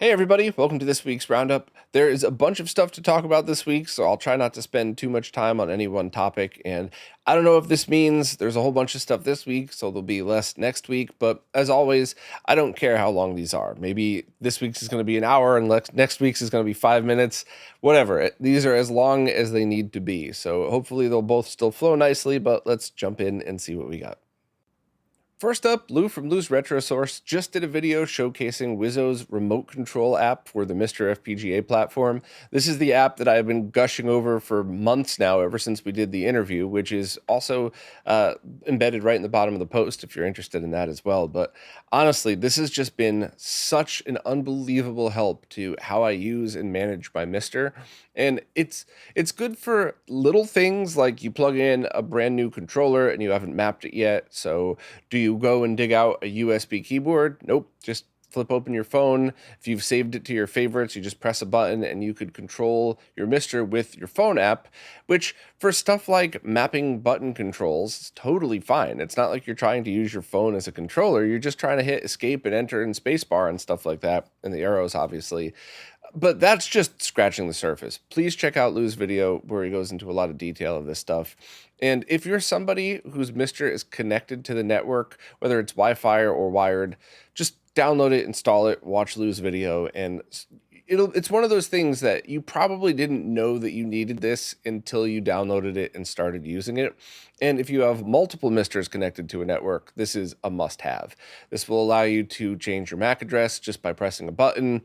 Hey everybody, welcome to this week's Roundup. There is a bunch of stuff to talk about this week, so I'll try not to spend too much time on any one topic. And I don't know if this means there's a whole bunch of stuff this week, so there'll be less next week. But as always, I don't care how long these are. Maybe this week's is going to be an hour and next week's is going to be 5 minutes, whatever. These are as long as they need to be. So hopefully they'll both still flow nicely, but let's jump in and see what we got. First up, Lou from Lou's Retro Source just did a video showcasing Wizzo's remote control app for the Mr. FPGA platform. This is the app that I've been gushing over for months now, ever since we did the interview, which is also embedded right in the bottom of the post if you're interested in that as well. But honestly, this has just been such an unbelievable help to how I use and manage my Mr. And it's good for little things like you plug in a brand new controller and you haven't mapped it yet. So do you go and dig out a USB keyboard? Nope. Just flip open your phone. If you've saved it to your favorites, you just press a button and you could control your Mr. with your phone app, which for stuff like mapping button controls is totally fine. It's not like you're trying to use your phone as a controller. You're just trying to hit escape and enter and spacebar and stuff like that, and the arrows, obviously. But that's just scratching the surface. Please check out Lou's video where he goes into a lot of detail of this stuff. And if you're somebody whose Mr. is connected to the network, whether it's Wi-Fi or wired, just download it, install it, watch Lou's video, and it's one of those things that you probably didn't know that you needed this until you downloaded it and started using it. And if you have multiple Misters connected to a network, this is a must-have. This will allow you to change your MAC address just by pressing a button.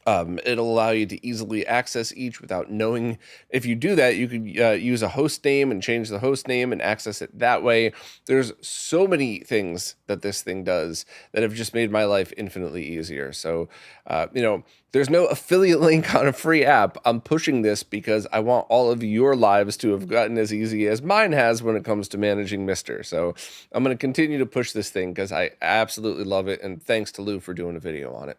It'll allow you to easily access each without knowing. If you do that, you could use a host name and change the host name and access it that way. There's so many things that this thing does that have just made my life infinitely easier. So, there's no affiliate link on a free app. I'm pushing this because I want all of your lives to have gotten as easy as mine has when it comes to managing Mr. So I'm going to continue to push this thing because I absolutely love it. And thanks to Lou for doing a video on it.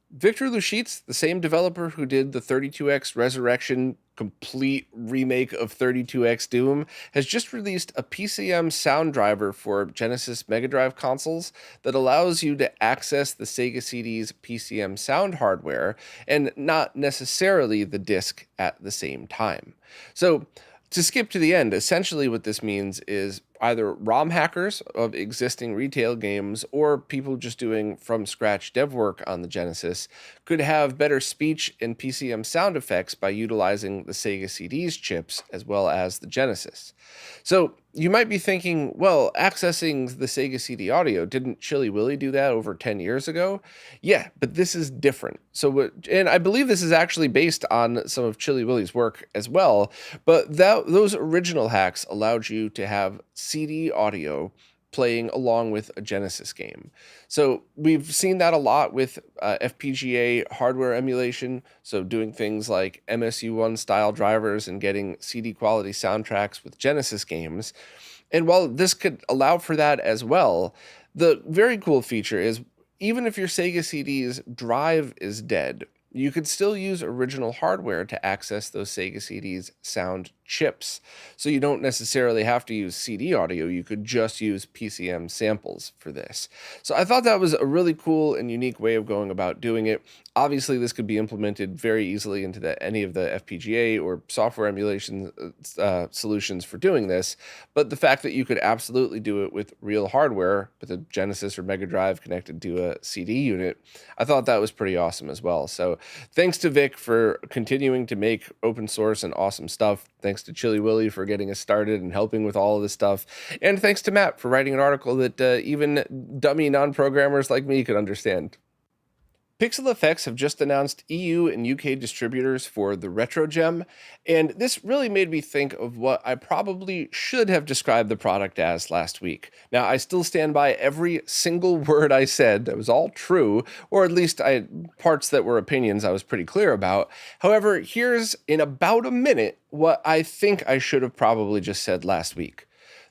Victor Luschitz, the same developer who did the 32X Resurrection complete remake of 32X Doom, has just released a PCM sound driver for Genesis Mega Drive consoles that allows you to access the Sega CD's PCM sound hardware and not necessarily the disc at the same time. So, to skip to the end, essentially what this means is either ROM hackers of existing retail games or people just doing from scratch dev work on the Genesis could have better speech and PCM sound effects by utilizing the Sega CD's chips as well as the Genesis. So you might be thinking, well, accessing the Sega CD audio, didn't Chili Willy do that over 10 years ago? Yeah, but this is different. And I believe this is actually based on some of Chili Willy's work as well, but those original hacks allowed you to have CD audio playing along with a Genesis game. So we've seen that a lot with FPGA hardware emulation. So doing things like MSU1 style drivers and getting CD quality soundtracks with Genesis games. And while this could allow for that as well, the very cool feature is even if your Sega CD's drive is dead, you could still use original hardware to access those Sega CD's sound chips. So you don't necessarily have to use CD audio. You could just use PCM samples for this. So I thought that was a really cool and unique way of going about doing it. Obviously, this could be implemented very easily into any of the FPGA or software emulation solutions for doing this. But the fact that you could absolutely do it with real hardware, with a Genesis or Mega Drive connected to a CD unit, I thought that was pretty awesome as well. So thanks to Vic for continuing to make open source and awesome stuff. Thanks to Chili Willy for getting us started and helping with all of this stuff. And thanks to Matt for writing an article that even dummy non-programmers like me could understand. Pixel Effects have just announced EU and UK distributors for the RetroGEM, and this really made me think of what I probably should have described the product as last week. Now, I still stand by every single word I said. That was all true, or at least parts that were opinions I was pretty clear about. However, here's, in about a minute, what I think I should have probably just said last week.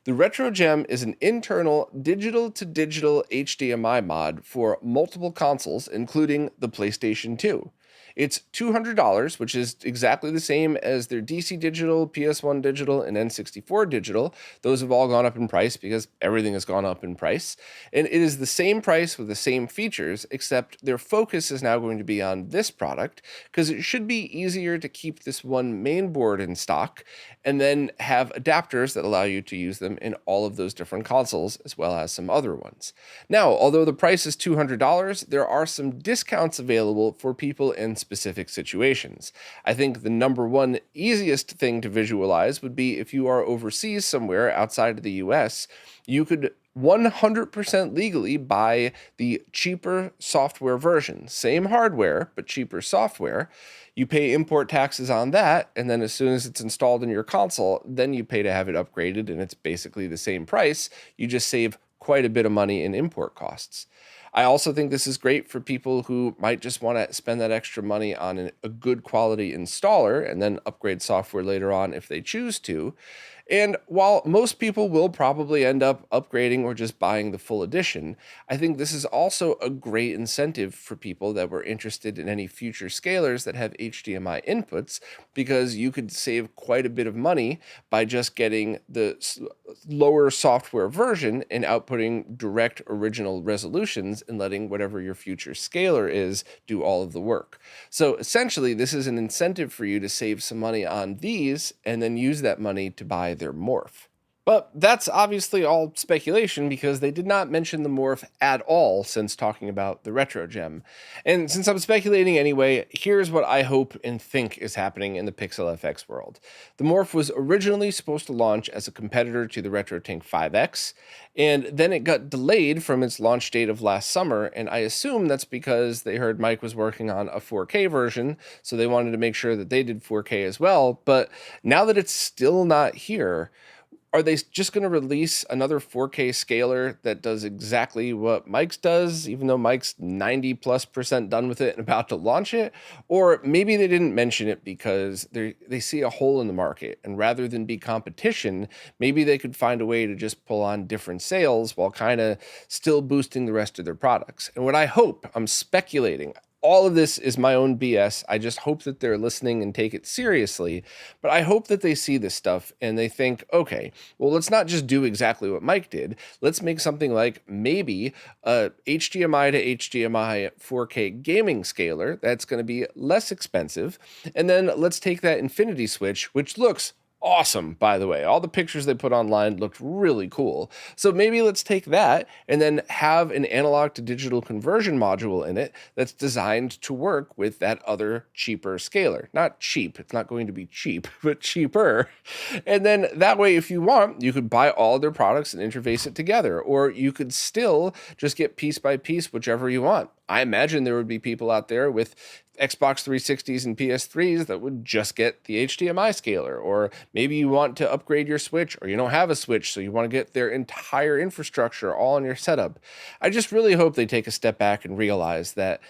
The RetroGEM is an internal digital-to-digital HDMI mod for multiple consoles, including the PlayStation 2. It's $200, which is exactly the same as their DC Digital, PS1 Digital, and N64 Digital. Those have all gone up in price because everything has gone up in price. And it is the same price with the same features, except their focus is now going to be on this product because it should be easier to keep this one main board in stock and then have adapters that allow you to use them in all of those different consoles as well as some other ones. Now, although the price is $200, there are some discounts available for people in specific situations. I think the number one easiest thing to visualize would be if you are overseas somewhere outside of the US, you could 100% legally buy the cheaper software version. Same hardware, but cheaper software. You pay import taxes on that, and then as soon as it's installed in your console, then you pay to have it upgraded, and it's basically the same price. You just save quite a bit of money in import costs. I also think this is great for people who might just want to spend that extra money on a good quality installer and then upgrade software later on if they choose to. And while most people will probably end up upgrading or just buying the full edition, I think this is also a great incentive for people that were interested in any future scalers that have HDMI inputs, because you could save quite a bit of money by just getting the lower software version and outputting direct original resolutions and letting whatever your future scaler is do all of the work. So essentially, this is an incentive for you to save some money on these and then use that money to buy their morph. But that's obviously all speculation because they did not mention the morph at all since talking about the RetroGEM. And since I'm speculating anyway, here's what I hope and think is happening in the Pixel FX world. The morph was originally supposed to launch as a competitor to the RetroTINK 5X, and then it got delayed from its launch date of last summer, and I assume that's because they heard Mike was working on a 4K version, so they wanted to make sure that they did 4K as well. But now that it's still not here, are they just going to release another 4K scaler that does exactly what Mike's does, even though Mike's 90+% done with it and about to launch it? Or maybe they didn't mention it because they see a hole in the market, and rather than be competition, maybe they could find a way to just pull on different sales while kind of still boosting the rest of their products. And what I hope, I'm speculating, all of this is my own BS. I just hope that they're listening and take it seriously. But I hope that they see this stuff and they think, okay, well, let's not just do exactly what Mike did. Let's make something like maybe a HDMI to HDMI 4K gaming scaler that's going to be less expensive. And then let's take that Infinity switch, which looks awesome, by the way. All the pictures they put online looked really cool. So maybe let's take that and then have an analog to digital conversion module in it that's designed to work with that other cheaper scaler. Not cheap, it's not going to be cheap, but cheaper. And then that way, if you want, you could buy all their products and interface it together, or you could still just get piece by piece, whichever you want. I imagine there would be people out there with Xbox 360s and PS3s that would just get the HDMI scaler, or maybe you want to upgrade your Switch, or you don't have a Switch, so you want to get their entire infrastructure all on your setup. I just really hope they take a step back and realize that,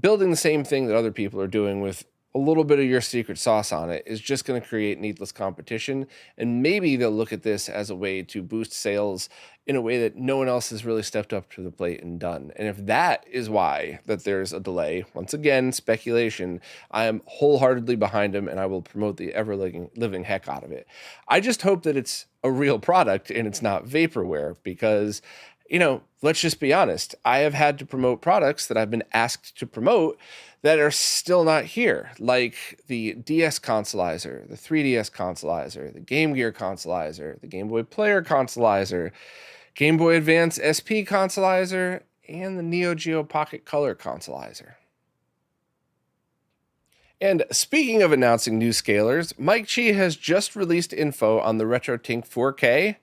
building the same thing that other people are doing with a little bit of your secret sauce on it is just going to create needless competition, and maybe they'll look at this as a way to boost sales in a way that no one else has really stepped up to the plate and done. And if that is why that there's a delay, once again, speculation, I am wholeheartedly behind them and I will promote the ever-living heck out of it. I just hope that it's a real product and it's not vaporware, because let's just be honest. I have had to promote products that I've been asked to promote that are still not here, like the DS Consolizer, the 3DS Consolizer, the Game Gear Consolizer, the Game Boy Player Consolizer, Game Boy Advance SP Consolizer, and the Neo Geo Pocket Color Consolizer. And speaking of announcing new scalers, Mike Chi has just released info on the RetroTINK 4K,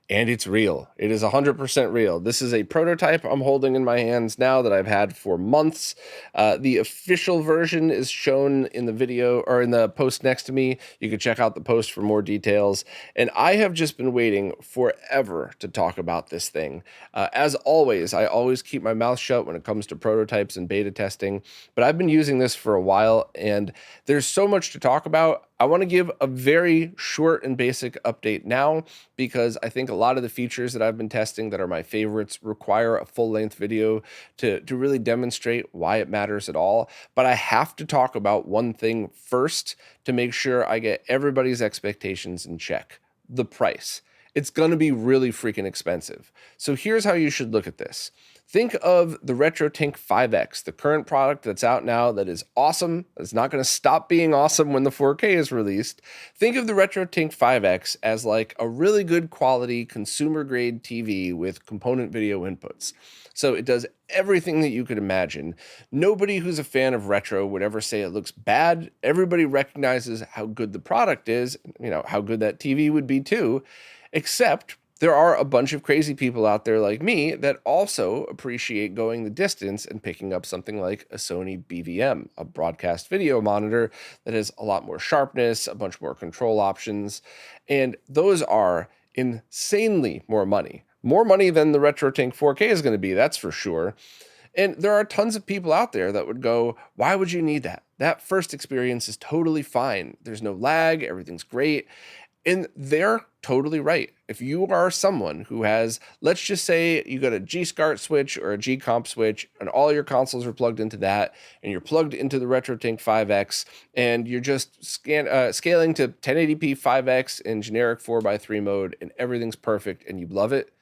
and it's real. It is 100% real. This is a prototype I'm holding in my hands now that I've had for months. The official version is shown in the video, or in the post next to me. You can check out the post for more details. And I have just been waiting forever to talk about this thing. As always, I always keep my mouth shut when it comes to prototypes and beta testing, but I've been using this for a while, and there's so much to talk about. I want to give a very short and basic update now because I think a lot of the features that I've been testing that are my favorites require a full-length video to really demonstrate why it matters at all. But I have to talk about one thing first to make sure I get everybody's expectations in check: the price. It's going to be really freaking expensive. So here's how you should look at this. Think of the RetroTINK 5X, the current product that's out now that is awesome. It's not going to stop being awesome when the 4K is released. Think of the RetroTINK 5X as like a really good quality consumer grade TV with component video inputs. So it does everything that you could imagine. Nobody who's a fan of retro would ever say it looks bad. Everybody recognizes how good the product is, how good that TV would be too, except there are a bunch of crazy people out there like me that also appreciate going the distance and picking up something like a Sony BVM, a broadcast video monitor that has a lot more sharpness, a bunch more control options, and those are insanely more money. More money than the RetroTINK 4K is going to be, that's for sure. And there are tons of people out there that would go, why would you need that? That first experience is totally fine. There's no lag, everything's great. And they're totally right. If you are someone who has, let's just say you got a G-SCART switch or a G-Comp switch and all your consoles are plugged into that, and you're plugged into the RetroTINK 5X, and you're just scaling to 1080p 5X in generic 4x3 mode, and everything's perfect, and you love it,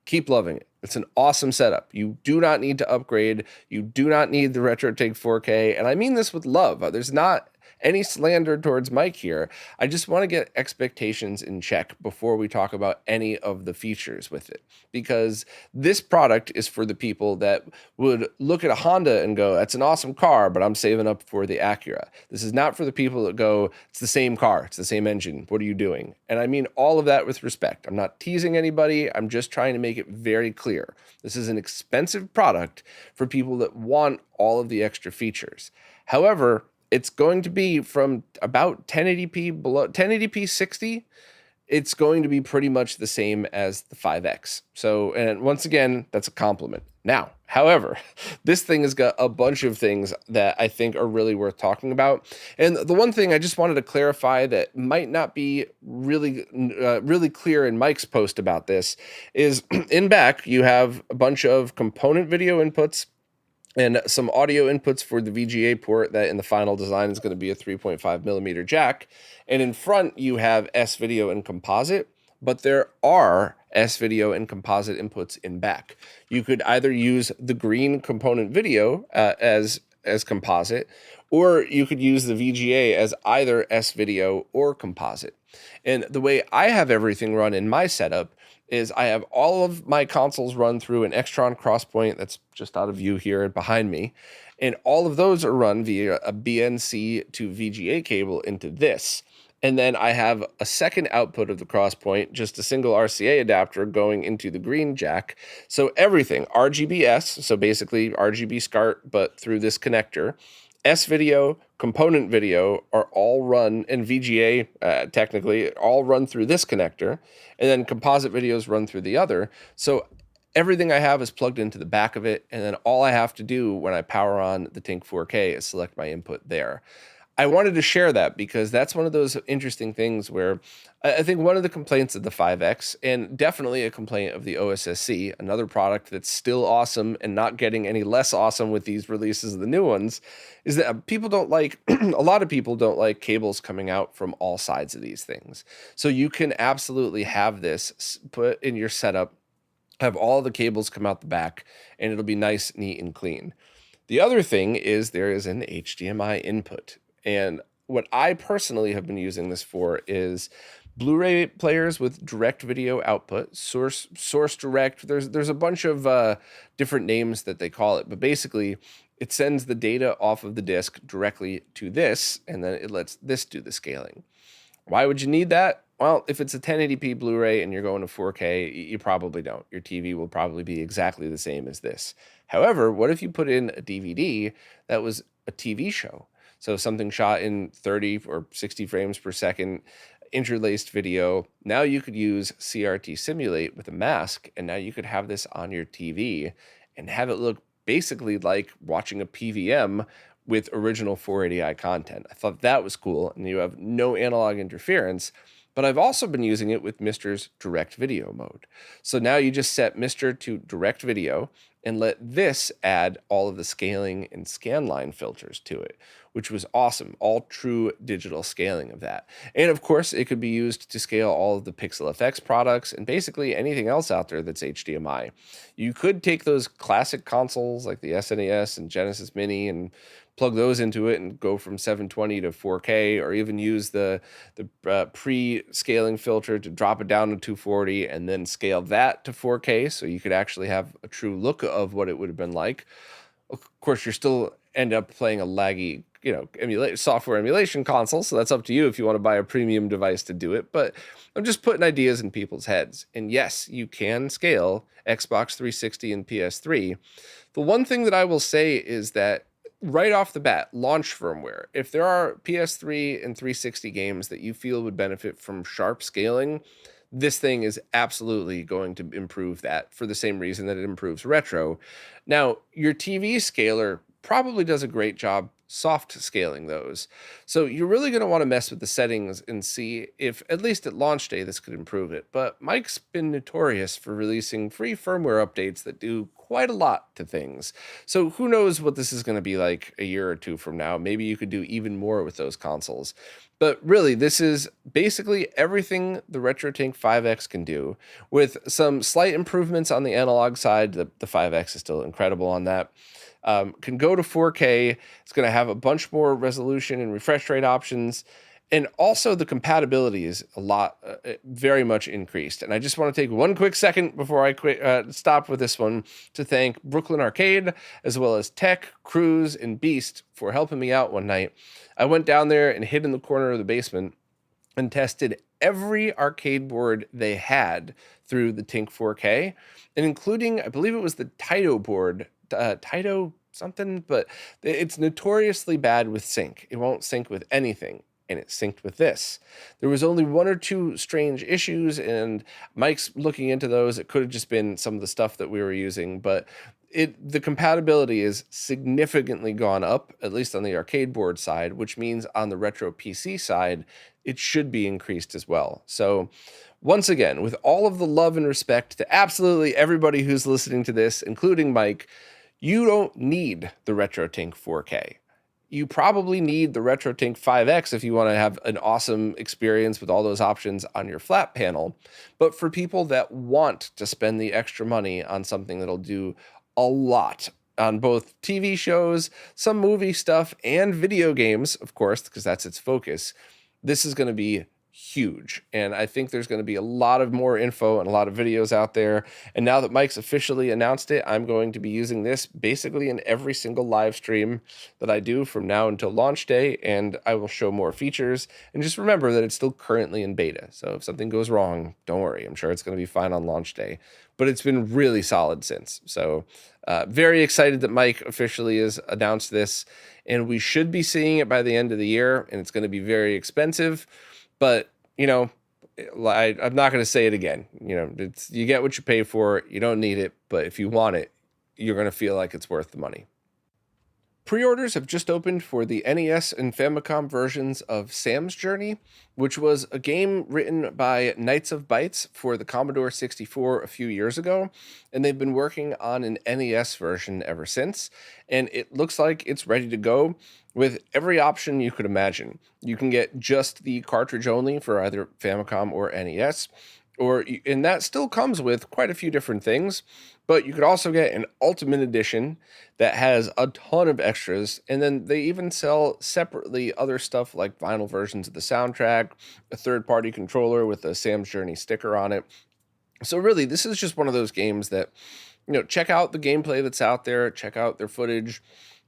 keep loving it. It's an awesome setup. You do not need to upgrade. You do not need the RetroTINK 4K, and I mean this with love. There's not any slander towards Mike here. I just want to get expectations in check before we talk about any of the features with it, because this product is for the people that would look at a Honda and go, that's an awesome car, but I'm saving up for the Acura. This is not for the people that go, it's the same car, it's the same engine, what are you doing? And I mean all of that with respect. I'm not teasing anybody. I'm just trying to make it very clear. This is an expensive product for people that want all of the extra features. However, it's going to be from about 1080p below 1080p 60. It's going to be pretty much the same as the 5X. So, and once again, that's a compliment. Now, however, this thing has got a bunch of things that I think are really worth talking about. And the one thing I just wanted to clarify that might not be really clear in Mike's post about this is in back, you have a bunch of component video inputs and some audio inputs for the VGA port that in the final design is going to be a 3.5 millimeter jack. And in front, you have S-Video and composite, but there are S-Video and composite inputs in back. You could either use the green component video as composite, or you could use the VGA as either S-Video or composite. And the way I have everything run in my setup is I have all of my consoles run through an Extron Crosspoint that's just out of view here behind me. And all of those are run via a BNC to VGA cable into this. And then I have a second output of the Crosspoint, just a single RCA adapter going into the green jack. So everything, RGBS, so basically RGB SCART, but through this connector, S-Video, component video are all run, and VGA technically all run through this connector, and then composite videos run through the other. So everything I have is plugged into the back of it, and then all I have to do when I power on the TINK 4K is select my input there. I wanted to share that because that's one of those interesting things where I think one of the complaints of the 5X, and definitely a complaint of the OSSC, another product that's still awesome and not getting any less awesome with these releases of the new ones, is that people don't like, a lot of people don't like cables coming out from all sides of these things. So you can absolutely have this put in your setup, have all the cables come out the back, and it'll be nice, neat, and clean. The other thing is there is an HDMI input. And what I personally have been using this for is Blu-ray players with direct video output, source direct. There's a bunch of different names that they call it, but basically it sends the data off of the disc directly to this, and then it lets this do the scaling. Why would you need that? Well, if it's a 1080p Blu-ray and you're going to 4K, you probably don't. Your TV will probably be exactly the same as this. However, what if you put in a DVD that was a TV show? So something shot in 30 or 60 frames per second, interlaced video. Now you could use CRT Simulate with a mask, and now you could have this on your TV and have it look basically like watching a PVM with original 480i content. I thought that was cool, and you have no analog interference. But I've also been using it with Mister's direct video mode. So now you just set Mister to direct video and let this add all of the scaling and scanline filters to it, which was awesome. All true digital scaling of that. And of course, it could be used to scale all of the Pixel FX products and basically anything else out there that's HDMI. You could take those classic consoles like the SNES and Genesis Mini and plug those into it and go from 720 to 4K, or even use the pre-scaling filter to drop it down to 240 and then scale that to 4K, so you could actually have a true look of what it would have been like. Of course, you're still end up playing a laggy, software emulation console, so that's up to you if you want to buy a premium device to do it. But I'm just putting ideas in people's heads. And yes, you can scale Xbox 360 and PS3. The one thing that I will say is that right off the bat, launch firmware, if there are PS3 and 360 games that you feel would benefit from sharp scaling, this thing is absolutely going to improve that for the same reason that it improves retro. Now, your TV scaler probably does a great job soft scaling those. So you're really going to want to mess with the settings and see if, at least at launch day, this could improve it. But Mike's been notorious for releasing free firmware updates that do quite a lot to things. So who knows what this is going to be like a year or two from now. Maybe you could do even more with those consoles. But really, this is basically everything the RetroTINK 5X can do, with some slight improvements on the analog side. The 5X is still incredible on that. Can go to 4K. It's going to have a bunch more resolution and refresh rate options. And also the compatibility is very much increased. And I just want to take one quick second before I stop with this one to thank Brooklyn Arcade, as well as Tech, Cruz, and Beast for helping me out one night. I went down there and hid in the corner of the basement and tested every arcade board they had through the Tink 4K, and including, I believe it was the Taito board, Taito something, but it's notoriously bad with sync. It won't sync with anything, and it synced with this. There was only one or two strange issues, and Mike's looking into those. It could have just been some of the stuff that we were using, but the compatibility is significantly gone up, at least on the arcade board side, which means on the retro PC side, it should be increased as well. So once again, with all of the love and respect to absolutely everybody who's listening to this, including Mike, you don't need the RetroTINK 4K. You probably need the RetroTINK 5X if you want to have an awesome experience with all those options on your flat panel. But for people that want to spend the extra money on something that'll do a lot on both TV shows, some movie stuff, and video games, of course, because that's its focus, this is going to be huge. And I think there's going to be a lot of more info and a lot of videos out there. And now that Mike's officially announced it, I'm going to be using this basically in every single live stream that I do from now until launch day. And I will show more features. And just remember that it's still currently in beta. So if something goes wrong, don't worry. I'm sure it's going to be fine on launch day. But it's been really solid since. So very excited that Mike officially has announced this. And we should be seeing it by the end of the year. And it's going to be very expensive. But, I'm not going to say it again. You get what you pay for. You don't need it. But if you want it, you're going to feel like it's worth the money. Pre-orders have just opened for the NES and Famicom versions of Sam's Journey, which was a game written by Knights of Bytes for the Commodore 64 a few years ago, and they've been working on an NES version ever since, and it looks like it's ready to go with every option you could imagine. You can get just the cartridge only for either Famicom or NES, and that still comes with quite a few different things, but you could also get an Ultimate Edition that has a ton of extras, and then they even sell separately other stuff like vinyl versions of the soundtrack, a third-party controller with a Sam's Journey sticker on it. So really, this is just one of those games that, check out the gameplay that's out there, check out their footage,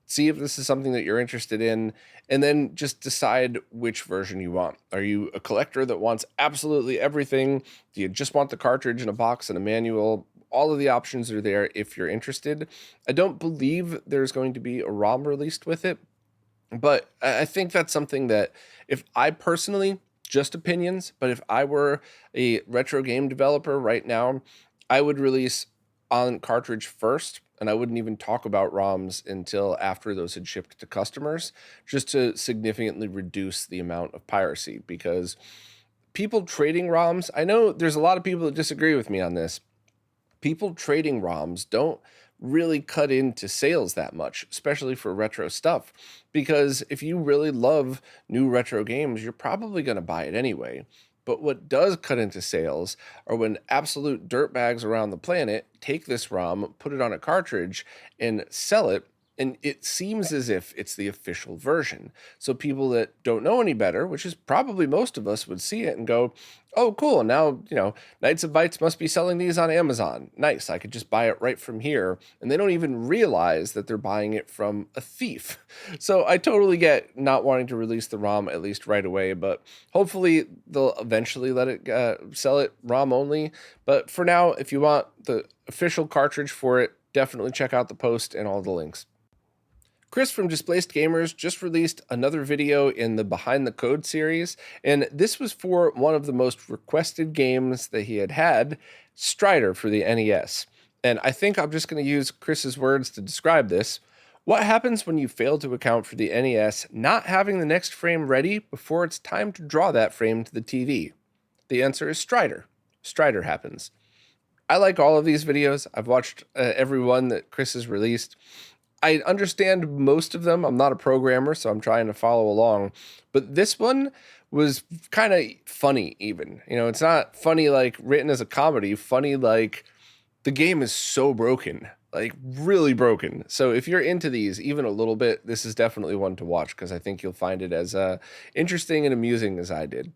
see if this is something that you're interested in, and then just decide which version you want. Are you a collector that wants absolutely everything? Do you just want the cartridge in a box and a manual? All of the options are there if you're interested. I don't believe there's going to be a ROM released with it, but I think that's something that, if I personally, just opinions, but if I were a retro game developer right now, I would release on cartridge first and I wouldn't even talk about ROMs until after those had shipped to customers, just to significantly reduce the amount of piracy. Because people trading ROMs, I know there's a lot of people that disagree with me on this. People trading ROMs don't really cut into sales that much, especially for retro stuff. Because if you really love new retro games, you're probably going to buy it anyway. But what does cut into sales are when absolute dirtbags around the planet take this ROM, put it on a cartridge, and sell it. And it seems as if it's the official version. So people that don't know any better, which is probably most of us, would see it and go, oh, cool. Now, Knights of Bytes must be selling these on Amazon. Nice. I could just buy it right from here. And they don't even realize that they're buying it from a thief. So I totally get not wanting to release the ROM at least right away, but hopefully they'll eventually let it sell it ROM only. But for now, if you want the official cartridge for it, definitely check out the post and all the links. Chris from Displaced Gamers just released another video in the Behind the Code series, and this was for one of the most requested games that he had, Strider for the NES. And I think I'm just going to use Chris's words to describe this. What happens when you fail to account for the NES not having the next frame ready before it's time to draw that frame to the TV? The answer is Strider. Strider happens. I like all of these videos. I've watched every one that Chris has released. I understand most of them. I'm not a programmer, so I'm trying to follow along. But this one was kind of funny even. It's not funny like written as a comedy, funny like the game is so broken, like really broken. So if you're into these even a little bit, this is definitely one to watch because I think you'll find it as interesting and amusing as I did.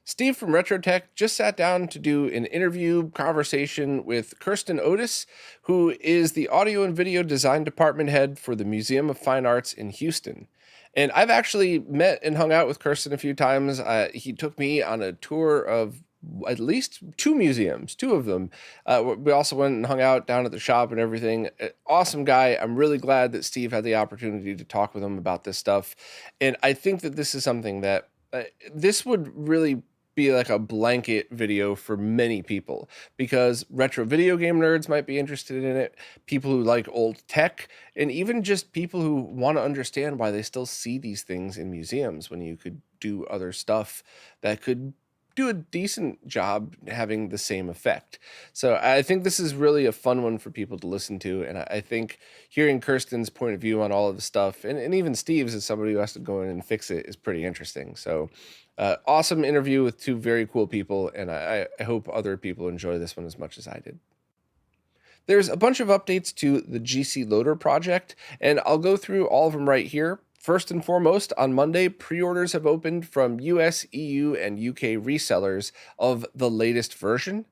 Steve from RetroTech just sat down to do an interview conversation with Kirsten Otis, who is the audio and video design department head for the Museum of Fine Arts in Houston. And I've actually met and hung out with Kirsten a few times. He took me on a tour of at least two museums, two of them. We also went and hung out down at the shop and everything. Awesome guy. I'm really glad that Steve had the opportunity to talk with him about this stuff. And I think that this is something that this would really be like a blanket video for many people because retro video game nerds might be interested in it, people who like old tech, and even just people who want to understand why they still see these things in museums when you could do other stuff that could do a decent job having the same effect. So I think this is really a fun one for people to listen to. And I think hearing Kirsten's point of view on all of the stuff, and even Steve's as somebody who has to go in and fix it, is pretty interesting. So awesome interview with two very cool people. And I hope other people enjoy this one as much as I did. There's a bunch of updates to the GC Loader project, and I'll go through all of them right here. First and foremost, on Monday, pre-orders have opened from US, EU, and UK resellers of the latest version.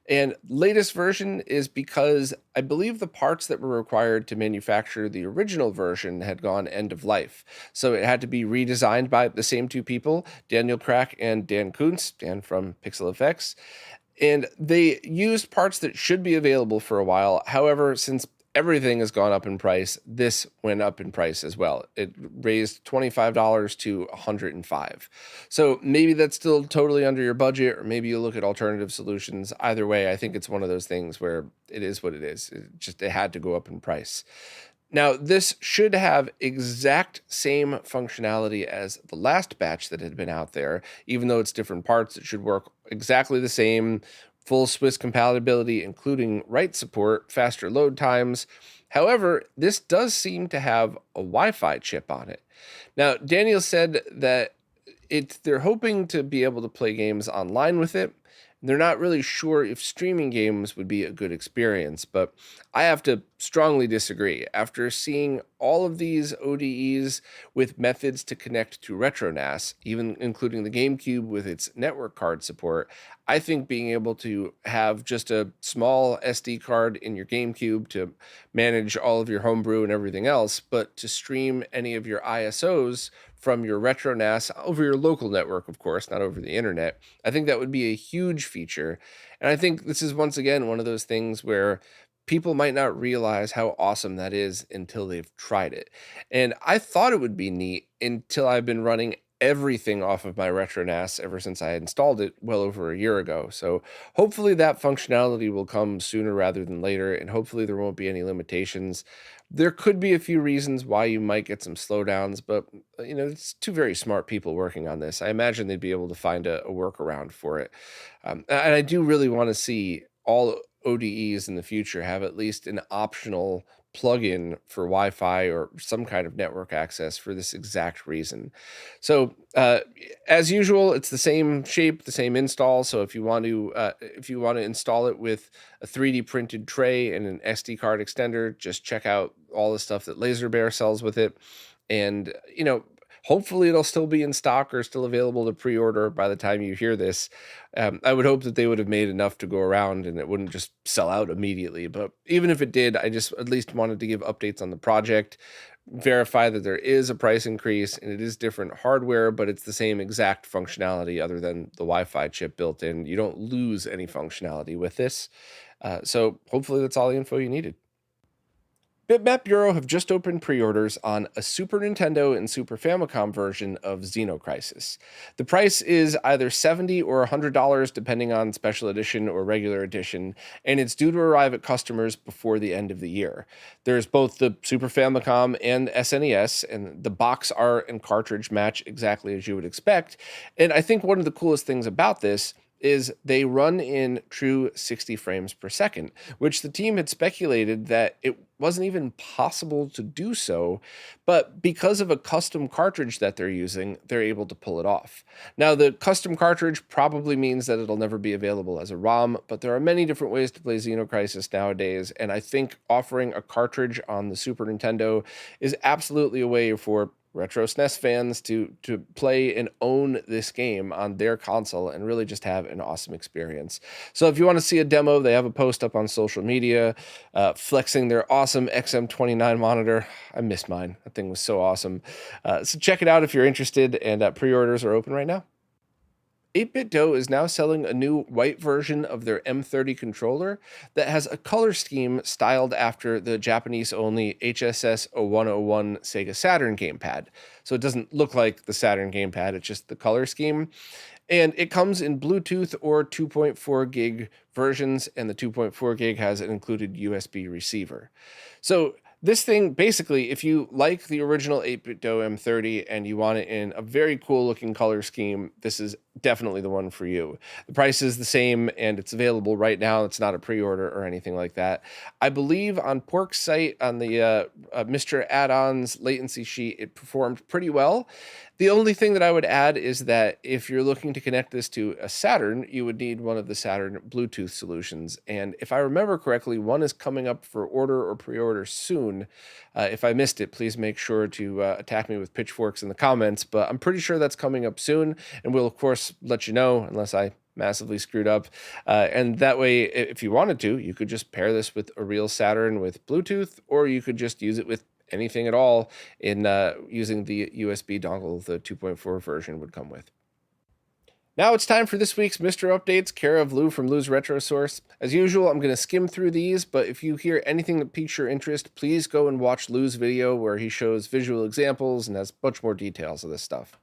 And latest version is because I believe the parts that were required to manufacture the original version had gone end of life. So it had to be redesigned by the same two people, Daniel Crack and Dan Kuntz, Dan from Pixel Effects. And they used parts that should be available for a while. However, since everything has gone up in price, this went up in price as well. It raised $25 to $105. So maybe that's still totally under your budget, or maybe you look at alternative solutions. Either way, I think it's one of those things where it is what it is. It had to go up in price. Now, this should have exact same functionality as the last batch that had been out there. Even though it's different parts, it should work exactly the same. Full Swiss compatibility, including write support, faster load times. However, this does seem to have a Wi-Fi chip on it. Now, Daniel said that they're hoping to be able to play games online with it. They're not really sure if streaming games would be a good experience, but I have to strongly disagree. After seeing all of these ODEs with methods to connect to RetroNAS, even including the GameCube with its network card support, I think being able to have just a small SD card in your GameCube to manage all of your homebrew and everything else, but to stream any of your ISOs from your RetroNAS over your local network, of course, not over the internet, I think that would be a huge feature. And I think this is once again one of those things where people might not realize how awesome that is until they've tried it. And I thought it would be neat until I've been running everything off of my Retro NES ever since I installed it well over a year ago. So hopefully that functionality will come sooner rather than later, and hopefully there won't be any limitations. There could be a few reasons why you might get some slowdowns, but it's two very smart people working on this. I imagine they'd be able to find a workaround for it. And I do really want to see all ODEs in the future have at least an optional plugin for Wi-Fi or some kind of network access for this exact reason. So, as usual, it's the same shape, the same install. So if you want to install it with a 3D printed tray and an SD card extender, just check out all the stuff that Laser Bear sells with it. And hopefully it'll still be in stock or still available to pre-order by the time you hear this. I would hope that they would have made enough to go around and it wouldn't just sell out immediately. But even if it did, I just at least wanted to give updates on the project, verify that there is a price increase and it is different hardware, but it's the same exact functionality other than the Wi-Fi chip built in. You don't lose any functionality with this. So hopefully that's all the info you needed. Bitmap Bureau have just opened pre-orders on a Super Nintendo and Super Famicom version of XenoCrisis. The price is either $70 or $100 depending on special edition or regular edition, and it's due to arrive at customers before the end of the year. There's both the Super Famicom and SNES, and the box art and cartridge match exactly as you would expect. And I think one of the coolest things about this is they run in true 60 frames per second, which the team had speculated that it wasn't even possible to do so, but because of a custom cartridge that they're using, they're able to pull it off. Now, the custom cartridge probably means that it'll never be available as a ROM, but there are many different ways to play XenoCrisis nowadays, and I think offering a cartridge on the Super Nintendo is absolutely a way for retro SNES fans to play and own this game on their console and really just have an awesome experience. So if you want to see a demo, they have a post up on social media flexing their awesome XM29 monitor. I miss mine. That thing was so awesome. So check it out if you're interested, and pre-orders are open right now. 8BitDo is now selling a new white version of their M30 controller that has a color scheme styled after the Japanese-only HSS 0101 Sega Saturn gamepad. So it doesn't look like the Saturn gamepad, it's just the color scheme. And it comes in Bluetooth or 2.4 gig versions, and the 2.4 gig has an included USB receiver. So this thing, basically, if you like the original 8BitDo M30 and you want it in a very cool looking color scheme, this is definitely the one for you. The price is the same and it's available right now. It's not a pre-order or anything like that. I believe on Pork's site, on the Mr. Add-ons latency sheet, it performed pretty well. The only thing that I would add is that if you're looking to connect this to a Saturn, you would need one of the Saturn Bluetooth solutions. And if I remember correctly, one is coming up for order or pre-order soon. If I missed it, please make sure to attack me with pitchforks in the comments. But I'm pretty sure that's coming up soon. And we'll, of course, let you know unless I massively screwed up. And that way, if you wanted to, you could just pair this with a real Saturn with Bluetooth, or you could just use it with anything at all in using the USB dongle the 2.4 version would come with. Now it's time for this week's Mr. Updates, care of Lou from Lou's Retro Source. As usual, I'm going to skim through these, but if you hear anything that piques your interest, please go and watch Lou's video where he shows visual examples and has much more details of this stuff.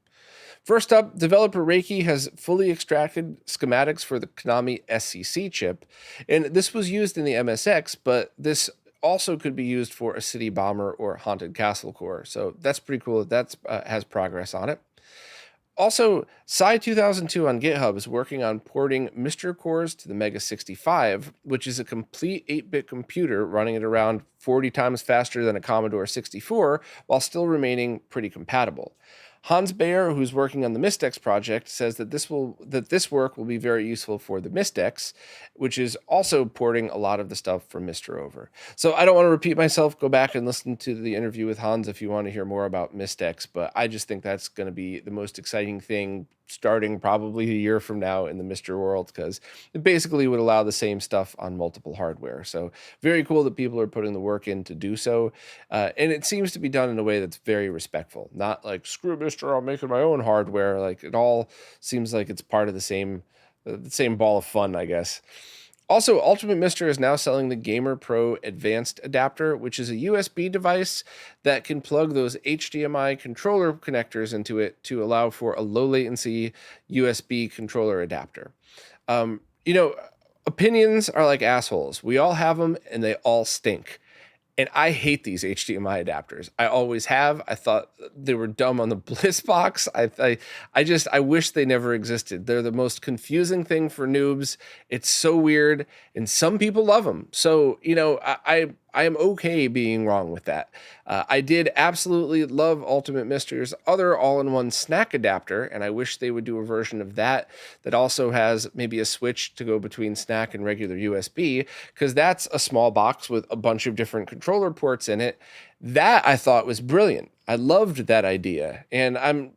First up, developer Reiki has fully extracted schematics for the Konami SCC chip, and this was used in the MSX, but this also could be used for a City Bomber or Haunted Castle core, so that's pretty cool that has progress on it. Also, Psy2002 on GitHub is working on porting Mr. cores to the Mega 65, which is a complete 8-bit computer running at around 40 times faster than a Commodore 64, while still remaining pretty compatible. Hans Bayer, who's working on the Mystex project, says that this work will be very useful for the Mystex, which is also porting a lot of the stuff from Mr. over. So I don't want to repeat myself. Go back and listen to the interview with Hans if you want to hear more about Mystex, but I just think that's going to be the most exciting thing starting probably a year from now in the Mr. world, because it basically would allow the same stuff on multiple hardware. So very cool that people are putting the work in to do so. And it seems to be done in a way that's very respectful, not like, screw Mr., I'm making my own hardware. Like, it all seems like it's part of the same ball of fun, I guess. Also, Ultimate Mister is now selling the Gamer Pro Advanced Adapter, which is a USB device that can plug those HDMI controller connectors into it to allow for a low latency USB controller adapter. You know, opinions are like assholes. We all have them and they all stink. And I hate these HDMI adapters. I always have. I thought they were dumb on the Bliss box. I wish they never existed. They're the most confusing thing for noobs. It's so weird, and some people love them. So I am okay being wrong with that. I did absolutely love Ultimate Mister's other all-in-one snack adapter, and I wish they would do a version of that that also has maybe a switch to go between snack and regular USB, because that's a small box with a bunch of different controller ports in it. That I thought was brilliant. I loved that idea, and I'm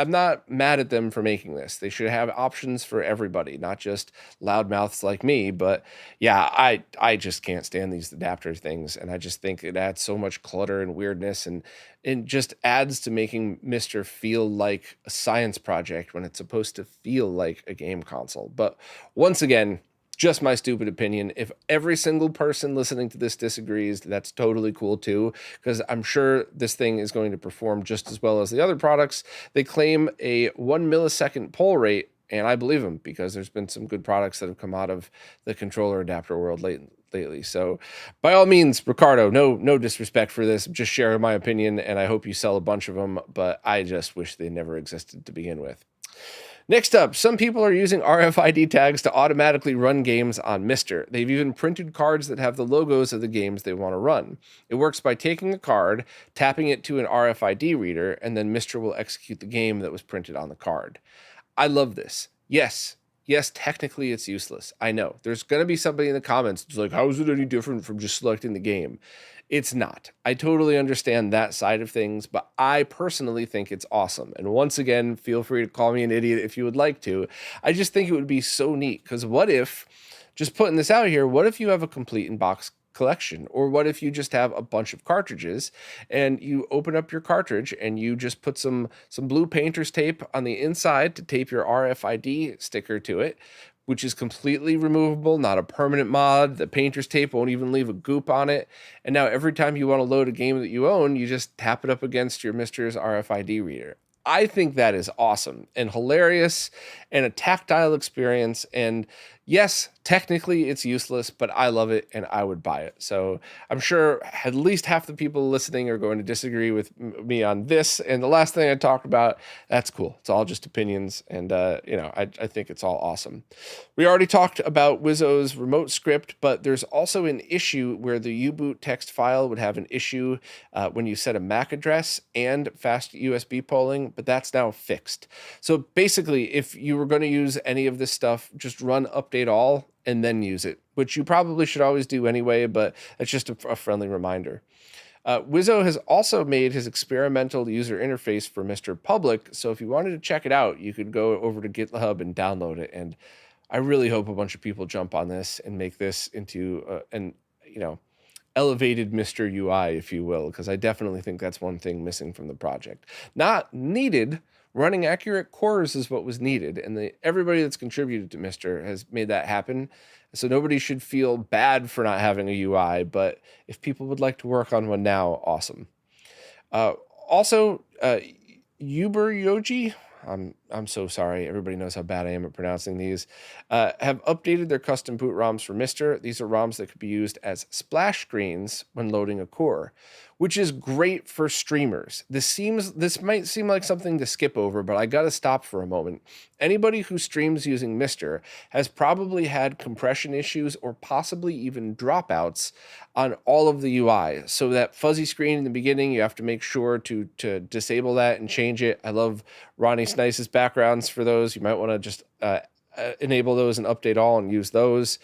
not mad at them for making this. They should have options for everybody, not just loudmouths like me. But yeah, I just can't stand these adapter things, and I just think it adds so much clutter and weirdness, and it just adds to making Mister feel like a science project when it's supposed to feel like a game console. But once again, just my stupid opinion. If every single person listening to this disagrees, that's totally cool too, because I'm sure this thing is going to perform just as well as the other products. They claim a 1 millisecond pull rate, and I believe them because there's been some good products that have come out of the controller adapter world lately. So by all means, Ricardo, no disrespect for this. I'm just sharing my opinion, and I hope you sell a bunch of them, but I just wish they never existed to begin with. Next up, some people are using RFID tags to automatically run games on Mister. They've even printed cards that have the logos of the games they want to run. It works by taking a card, tapping it to an RFID reader, and then Mister will execute the game that was printed on the card. I love this. Yes, technically it's useless. I know. There's going to be somebody in the comments who's like, how is it any different from just selecting the game? It's not. I totally understand that side of things, but I personally think it's awesome. And once again, feel free to call me an idiot if you would like to. I just think it would be so neat, because what if, just putting this out here, what if you have a complete in-box collection? Or what if you just have a bunch of cartridges and you open up your cartridge and you just put some blue painter's tape on the inside to tape your RFID sticker to it, which is completely removable, not a permanent mod. The painter's tape won't even leave a goop on it. And now every time you want to load a game that you own, you just tap it up against your Mister's RFID reader. I think that is awesome and hilarious and a tactile experience. And yes, technically it's useless, but I love it and I would buy it. So I'm sure at least half the people listening are going to disagree with me on this. And the last thing I talked about, that's cool. It's all just opinions. And, I think it's all awesome. We already talked about Wizzo's remote script, but there's also an issue where the U-boot text file would have an issue when you set a MAC address and fast USB polling, but that's now fixed. So basically, if you were going to use any of this stuff, just run update all and then use it, which you probably should always do anyway, but it's just a friendly reminder. Wizzo has also made his experimental user interface for Mister public, so if you wanted to check it out, you could go over to GitHub and download it, and I really hope a bunch of people jump on this and make this into an elevated Mister UI, if you will, because I definitely think that's one thing missing from the project. Not needed. Running accurate cores is what was needed, and everybody that's contributed to Mister has made that happen. So nobody should feel bad for not having a UI, but if people would like to work on one now, awesome. Also, Uber Yoji, I'm so sorry. Everybody knows how bad I am at pronouncing these. Have updated their custom boot ROMs for Mister. These are ROMs that could be used as splash screens when loading a core, which is great for streamers. This might seem like something to skip over, but I gotta stop for a moment. Anybody who streams using Mister has probably had compression issues or possibly even dropouts on all of the UI. So that fuzzy screen in the beginning, you have to make sure to disable that and change it. I love Ronnie Snice's backgrounds for those. You might want to just enable those and update all and use those.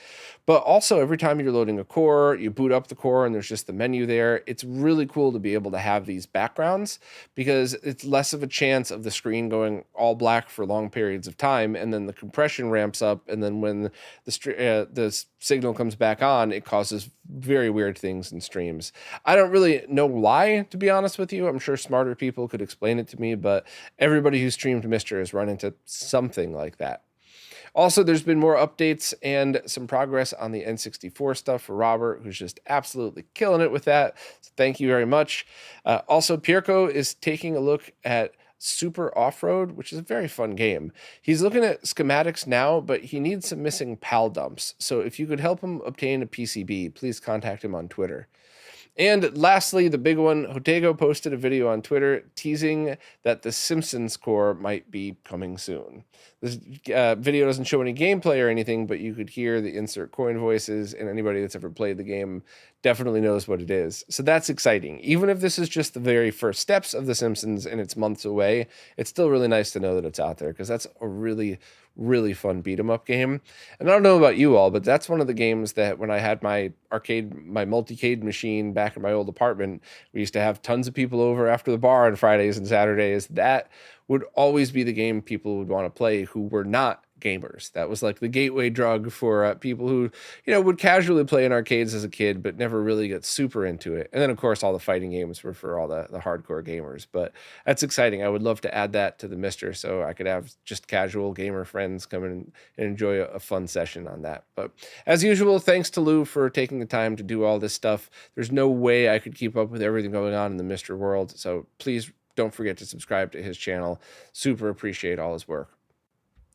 But also, every time you're loading a core, you boot up the core and there's just the menu there. It's really cool to be able to have these backgrounds because it's less of a chance of the screen going all black for long periods of time, and then the compression ramps up, and then when the signal comes back on, it causes very weird things in streams. I don't really know why, to be honest with you. I'm sure smarter people could explain it to me, but everybody who streamed Mister has run into something like that. Also, there's been more updates and some progress on the N64 stuff for Robert, who's just absolutely killing it with that. So thank you very much. Also, Pirko is taking a look at Super Off-Road, which is a very fun game. He's looking at schematics now, but he needs some missing PAL dumps. So if you could help him obtain a PCB, please contact him on Twitter. And lastly, the big one, Hotego posted a video on Twitter teasing that the Simpsons core might be coming soon. This video doesn't show any gameplay or anything, but you could hear the insert coin voices, and anybody that's ever played the game definitely knows what it is. So that's exciting. Even if this is just the very first steps of The Simpsons and it's months away, it's still really nice to know that it's out there, because that's a really, really fun beat 'em up game. And I don't know about you all, but that's one of the games that when I had my multicade machine back in my old apartment, we used to have tons of people over after the bar on Fridays and Saturdays. That would always be the game people would want to play who were not gamers. That was like the gateway drug for people who, would casually play in arcades as a kid, but never really get super into it. And then, of course, all the fighting games were for all the hardcore gamers. But that's exciting. I would love to add that to the Mister, so I could have just casual gamer friends come in and enjoy a fun session on that. But as usual, thanks to Lou for taking the time to do all this stuff. There's no way I could keep up with everything going on in the Mister world. So please don't forget to subscribe to his channel. Super appreciate all his work.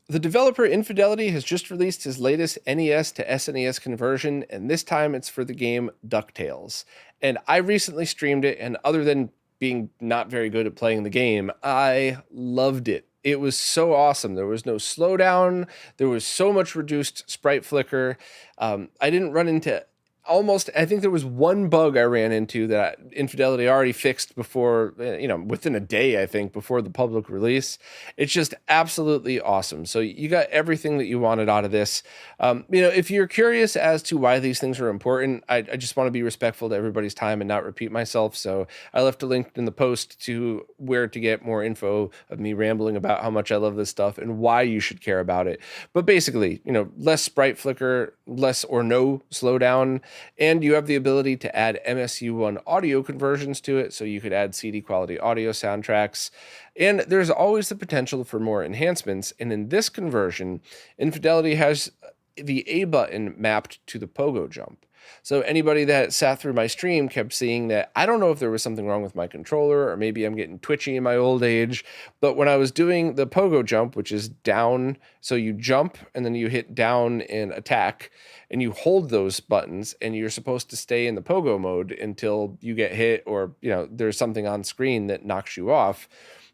The developer Infidelity has just released his latest NES to SNES conversion, and this time it's for the game DuckTales. And I recently streamed it, and other than being not very good at playing the game, I loved it. It was so awesome. There was no slowdown. There was so much reduced sprite flicker. I didn't run into I think there was one bug I ran into that Infidelity already fixed before, within a day, I think, before the public release. It's just absolutely awesome. So you got everything that you wanted out of this. If you're curious as to why these things are important, I just want to be respectful to everybody's time and not repeat myself. So I left a link in the post to where to get more info of me rambling about how much I love this stuff and why you should care about it. But basically, less sprite flicker, less or no slowdown. And you have the ability to add MSU1 audio conversions to it, so you could add CD quality audio soundtracks. And there's always the potential for more enhancements. And in this conversion, Infidelity has the A button mapped to the pogo jump. So anybody that sat through my stream kept seeing that. I don't know if there was something wrong with my controller, or maybe I'm getting twitchy in my old age, but when I was doing the pogo jump, which is down, so you jump and then you hit down and attack, and you hold those buttons, and you're supposed to stay in the pogo mode until you get hit, or there's something on screen that knocks you off.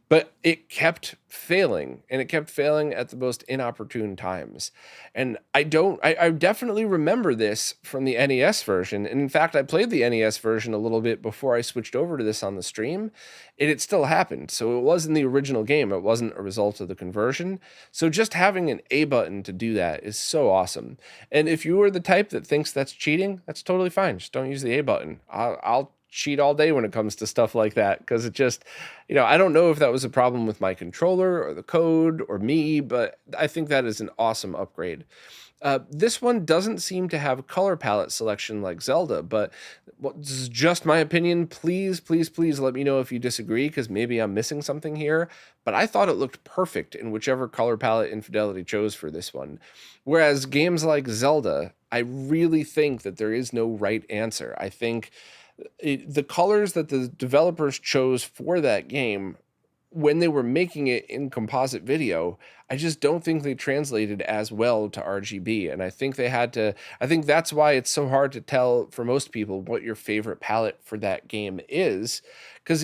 But it kept failing, and it kept failing at the most inopportune times. And I definitely remember this from the NES version. And in fact, I played the NES version a little bit before I switched over to this on the stream, and it still happened. So it wasn't the original game. It wasn't a result of the conversion. So just having an A button to do that is so awesome. And if you are the type that thinks that's cheating, that's totally fine. Just don't use the A button. I'll cheat all day when it comes to stuff like that, because it just, I don't know if that was a problem with my controller or the code or me, but I think that is an awesome upgrade. This one doesn't seem to have color palette selection like Zelda, but this is just my opinion. Please, please, please let me know if you disagree, because maybe I'm missing something here. But I thought it looked perfect in whichever color palette Infidelity chose for this one. Whereas games like Zelda, I really think that there is no right answer. I think the colors that the developers chose for that game when they were making it in composite video, I just don't think they translated as well to RGB. And I think I think that's why it's so hard to tell for most people what your favorite palette for that game is, because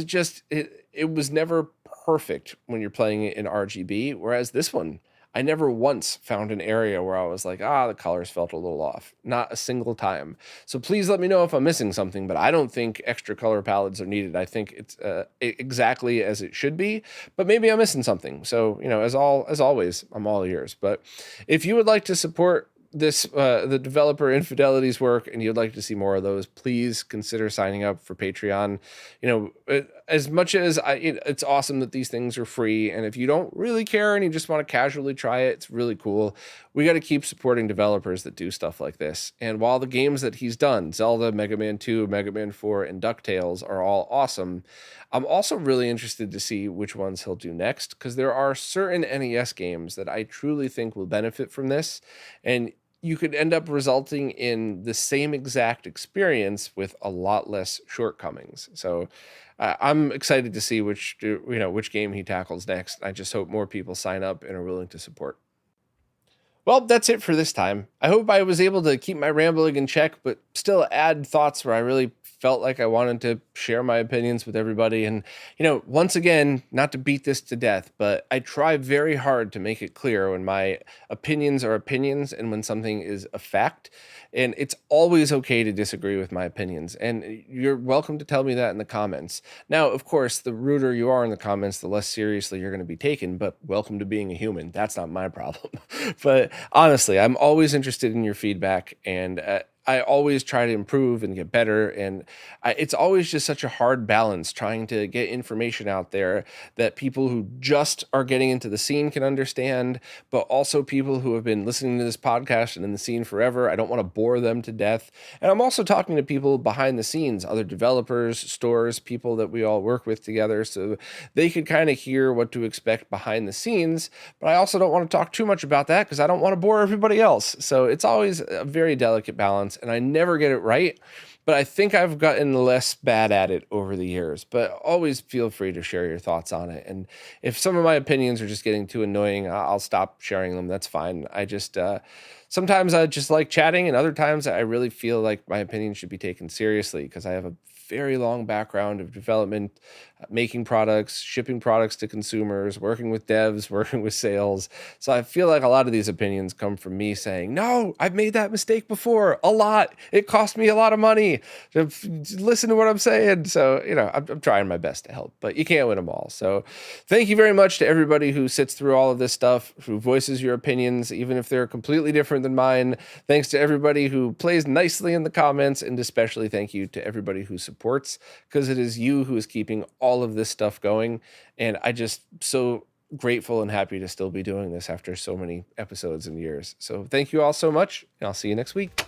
it was never perfect when you're playing it in RGB. Whereas this one, I never once found an area where I was like, the colors felt a little off. Not a single time. So please let me know if I'm missing something, but I don't think extra color palettes are needed. I think it's exactly as it should be, but maybe I'm missing something. So, as always, I'm all ears. But if you would like to support the developer infidelities work and you'd like to see more of those, please consider signing up for Patreon. As much as it's awesome that these things are free, and if you don't really care and you just want to casually try it, it's really cool. We got to keep supporting developers that do stuff like this. And while the games that he's done, Zelda, Mega Man 2, Mega Man 4, and DuckTales, are all awesome, I'm also really interested to see which ones he'll do next, because there are certain NES games that I truly think will benefit from this, and you could end up resulting in the same exact experience with a lot less shortcomings. So I'm excited to see which game he tackles next. I just hope more people sign up and are willing to support. Well, that's it for this time. I hope I was able to keep my rambling in check, but still add thoughts where I really felt like I wanted to share my opinions with everybody. And, once again, not to beat this to death, but I try very hard to make it clear when my opinions are opinions and when something is a fact. And it's always okay to disagree with my opinions. And you're welcome to tell me that in the comments. Now, of course, the ruder you are in the comments, the less seriously you're going to be taken, but welcome to being a human. That's not my problem. But honestly, I'm always interested in your feedback, and I always try to improve and get better. And it's always just such a hard balance trying to get information out there that people who just are getting into the scene can understand, but also people who have been listening to this podcast and in the scene forever. I don't want to bore them to death. And I'm also talking to people behind the scenes, other developers, stores, people that we all work with together, so they could kind of hear what to expect behind the scenes. But I also don't want to talk too much about that because I don't want to bore everybody else. So it's always a very delicate balance, and I never get it right, but I think I've gotten less bad at it over the years. But always feel free to share your thoughts on it. And if some of my opinions are just getting too annoying, I'll stop sharing them. That's fine. I just sometimes I just like chatting, and other times I really feel like my opinion should be taken seriously because I have a very long background of development, making products, shipping products to consumers, working with devs, working with sales. So I feel like a lot of these opinions come from me saying, no, I've made that mistake before a lot. It cost me a lot of money. Listen to what I'm saying. So, I'm trying my best to help, but you can't win them all. So thank you very much to everybody who sits through all of this stuff, who voices your opinions, even if they're completely different than mine. Thanks to everybody who plays nicely in the comments, and especially thank you to everybody who supports, because it is you who is keeping all of this stuff going. And I just so grateful and happy to still be doing this after so many episodes and years. So thank you all so much, and I'll see you next week.